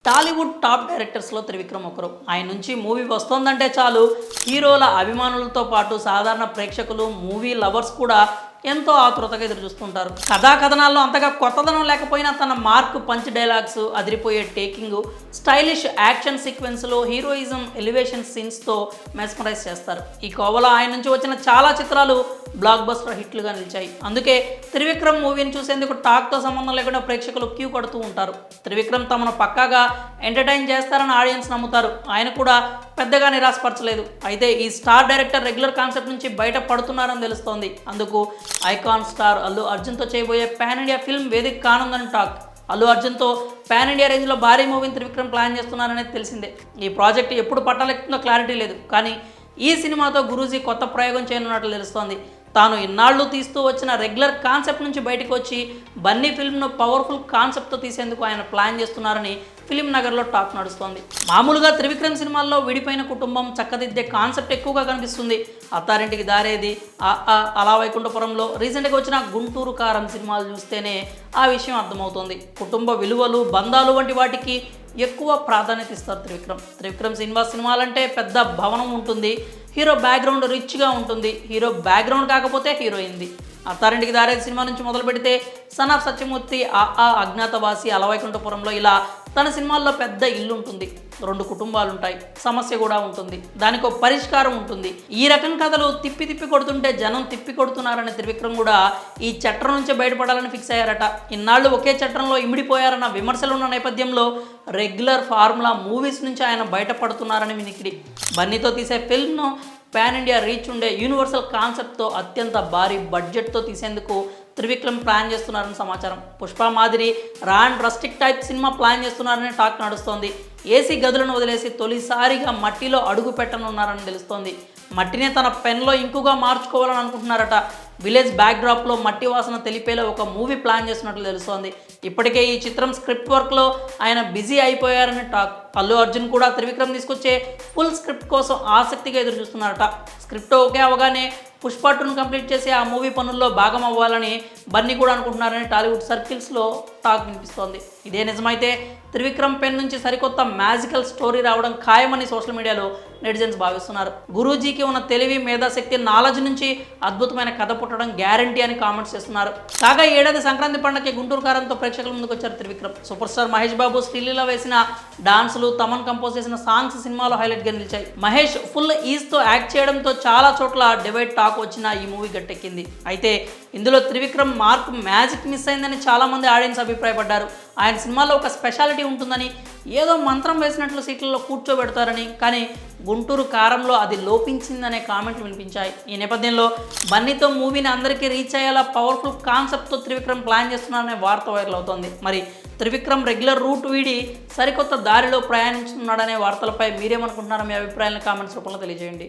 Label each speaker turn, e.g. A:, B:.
A: Tollywood top డైరెక్టర్స్లో త్రివిక్రమ్ ఒకరు. ఆయన నుంచి మూవీ వస్తోందంటే చాలు హీరోల అభిమానులతో పాటు సాధారణ ప్రేక్షకులు, మూవీ లవర్స్ కూడా ఎంతో ఆతృతగా ఎదురు చూస్తుంటారు. కథా కథనాల్లో అంతగా కొత్తదనం లేకపోయినా తన మార్క్, పంచ్ డైలాగ్స్, అదిరిపోయే టేకింగ్, స్టైలిష్ యాక్షన్ సీక్వెన్స్లో హీరోయిజం, ఎలివేషన్ సీన్స్తో మెస్మరైజ్ చేస్తారు. ఈ కోవలో ఆయన నుంచి వచ్చిన చాలా చిత్రాలు బ్లాక్ బస్టర్ హిట్లుగా నిలిచాయి. అందుకే త్రివిక్రమ్ మూవీని చూసేందుకు టాక్తో సంబంధం లేకుండా ప్రేక్షకులు క్యూ కడుతూ ఉంటారు. త్రివిక్రమ్ తమను పక్కాగా ఎంటర్టైన్ చేస్తారని ఆడియన్స్ నమ్ముతారు. ఆయన కూడా పెద్దగా నిరాశపరచలేదు. అయితే ఈ స్టార్ డైరెక్టర్ రెగ్యులర్ కాన్సెప్ట్ నుంచి బయట పడుతున్నారని తెలుస్తోంది. అందుకు ఐకాన్ స్టార్ అల్లు అర్జున్తో చేయబోయే పాన్ ఇండియా ఫిల్మ్ వేదిక కానుందని టాక్. అల్లు అర్జున్తో పాన్ ఇండియా రేంజ్లో భారీ మూవీని త్రివిక్రమ్ ప్లాన్ చేస్తున్నారనేది తెలిసిందే. ఈ ప్రాజెక్ట్ ఎప్పుడు పట్టాలెక్కుతుందో క్లారిటీ లేదు. కానీ ఈ సినిమాతో గురూజీ కొత్త ప్రయోగం చేయనున్నట్లు తెలుస్తోంది. తాను ఇన్నాళ్ళు తీస్తూ వచ్చిన రెగ్యులర్ కాన్సెప్ట్ నుంచి బయటకు వచ్చి బన్నీ ఫిల్మ్ను పవర్ఫుల్ కాన్సెప్ట్తో తీసేందుకు ఆయన ప్లాన్ చేస్తున్నారని ఫిలిం నగర్లో టాక్ నడుస్తోంది. మామూలుగా త్రివిక్రమ్ సినిమాల్లో విడిపోయిన కుటుంబం చక్కదిద్దే కాన్సెప్ట్ ఎక్కువగా కనిపిస్తుంది. అత్తారింటికి దారేది, అలా వైకుంఠపురంలో, రీసెంట్గా వచ్చిన గుంటూరు కారం సినిమాలు చూస్తేనే ఆ విషయం అర్థమవుతుంది. కుటుంబ విలువలు, బంధాలు వంటి వాటికి ఎక్కువ ప్రాధాన్యత ఇస్తారు త్రివిక్రమ్ సినిమాలంటే పెద్ద భవనం ఉంటుంది, హీరో బ్యాక్గ్రౌండ్ రిచ్గా ఉంటుంది. హీరో బ్యాక్గ్రౌండ్ కాకపోతే హీరోయింది. అత్తారింటికి దారేది సినిమా నుంచి మొదలు పెడితే సన్ ఆఫ్ సత్యమూర్తి, అజ్ఞాతవాసి, అలవైకుంఠపురంలో ఇలా తన సినిమాల్లో పెద్ద ఇల్లు ఉంటుంది, 2 కుటుంబాలు ఉంటాయి, సమస్య కూడా ఉంటుంది, దానికి ఒక పరిష్కారం ఉంటుంది. ఈ రకం కథలు తిప్పి కొడుతుంటే జనం తిప్పి కొడుతున్నారని త్రివిక్రమ్ కూడా ఈ చట్రం నుంచే బయటపడాలని ఫిక్స్ అయ్యారట. ఇన్నాళ్ళు ఒకే చట్రంలో ఇమిడిపోయారన్న విమర్శలు ఉన్న నేపథ్యంలో రెగ్యులర్ ఫార్ములా మూవీస్ నుంచి ఆయన బయటపడుతున్నారని వినికిడి. బన్నీతో తీసే ఫిల్మ్ను పాన్ ఇండియా రీచ్ ఉండే యూనివర్సల్ కాన్సెప్ట్తో అత్యంత భారీ బడ్జెట్తో తీసేందుకు త్రివిక్రమ్ ప్లాన్ చేస్తున్నారని సమాచారం. పుష్ప మాదిరి రా and rustic type cinema plan చేస్తున్నారని టాక్ నడుస్తోంది. ఏసీ గదులను వదిలేసి తొలిసారిగా మట్టిలో అడుగు పెట్టనున్నారని తెలుస్తోంది. మట్టినే తన పెన్లో ఇంకుగా మార్చుకోవాలని అనుకుంటున్నారట. విలేజ్ బ్యాక్డ్రాప్లో మట్టి వాసన తెలిపేలా ఒక మూవీ ప్లాన్ చేస్తున్నట్లు తెలుస్తోంది. ఇప్పటికే ఈ చిత్రం స్క్రిప్ట్ వర్క్లో ఆయన బిజీ అయిపోయారని టాక్. అల్లు అర్జున్ కూడా త్రివిక్రమ్ తీసుకొచ్చే ఫుల్ స్క్రిప్ట్ కోసం ఆసక్తిగా ఎదురు చూస్తున్నారట. స్క్రిప్ట్ ఓకే అవగానే పుష్ప 2ను కంప్లీట్ చేసి ఆ మూవీ పనుల్లో భాగం అవ్వాలని బన్నీ కూడా అనుకుంటున్నారని టాలీవుడ్ సర్కిల్స్లో టాక్ వినిపిస్తోంది. ఇదే నిజమైతే త్రివిక్రమ్ పెన్ నుంచి సరికొత్త మ్యాజికల్ స్టోరీ రావడం ఖాయమని సోషల్ మీడియాలో నెటిజన్స్ భావిస్తున్నారు. గురూజీకి ఉన్న తెలివి, మేధాశక్తి, నాలెడ్జ్ నుంచి అద్భుతమైన కథ పుట్టడం గ్యారంటీ అని కామెంట్స్ చేస్తున్నారు. కాగా ఈ ఏడాది సంక్రాంతి పండుగకి గుంటూరు కారంతో ప్రేక్షకుల ముందుకు వచ్చారు త్రివిక్రమ్. సూపర్ స్టార్ మహేష్ బాబు శ్రీలీల వేసిన డాన్సులు, తమన్ కంపోజ్ చేసిన సాంగ్స్ సినిమాలో హైలైట్గా నిలిచాయి. మహేష్ ఫుల్ ఈజ్తో యాక్ట్ చేయడంతో చాలా చోట్ల డివైడ్ టాక్ వచ్చిన ఈ మూవీ గట్టెక్కింది. అయితే ఇందులో త్రివిక్రమ్ మార్క్ మ్యాజిక్ మిస్ అయిందని చాలామంది ఆడియన్స్ అభిప్రాయపడ్డారు. ఆయన సినిమాలో ఒక స్పెషాలిటీ ఉంటుందని, ఏదో మంత్రం వేసినట్లు సీట్లలో కూర్చోబెడతారని, కానీ గుంటూరు కారంలో అది లోపించిందనే కామెంట్లు వినిపించాయి. ఈ నేపథ్యంలో బన్నీతో మూవీని అందరికీ రీచ్ అయ్యేలా పవర్ఫుల్ కాన్సెప్ట్తో త్రివిక్రమ్ ప్లాన్ చేస్తున్నారనే వార్త వైరల్ అవుతోంది. మరి త్రివిక్రమ్ రెగ్యులర్ రూట్ వీడి సరికొత్త దారిలో ప్రయాణించుతున్నాడనే వార్తలపై మీరేమనుకుంటున్నారో మీ అభిప్రాయాలను కామెంట్స్ రూపంలో తెలియజేయండి.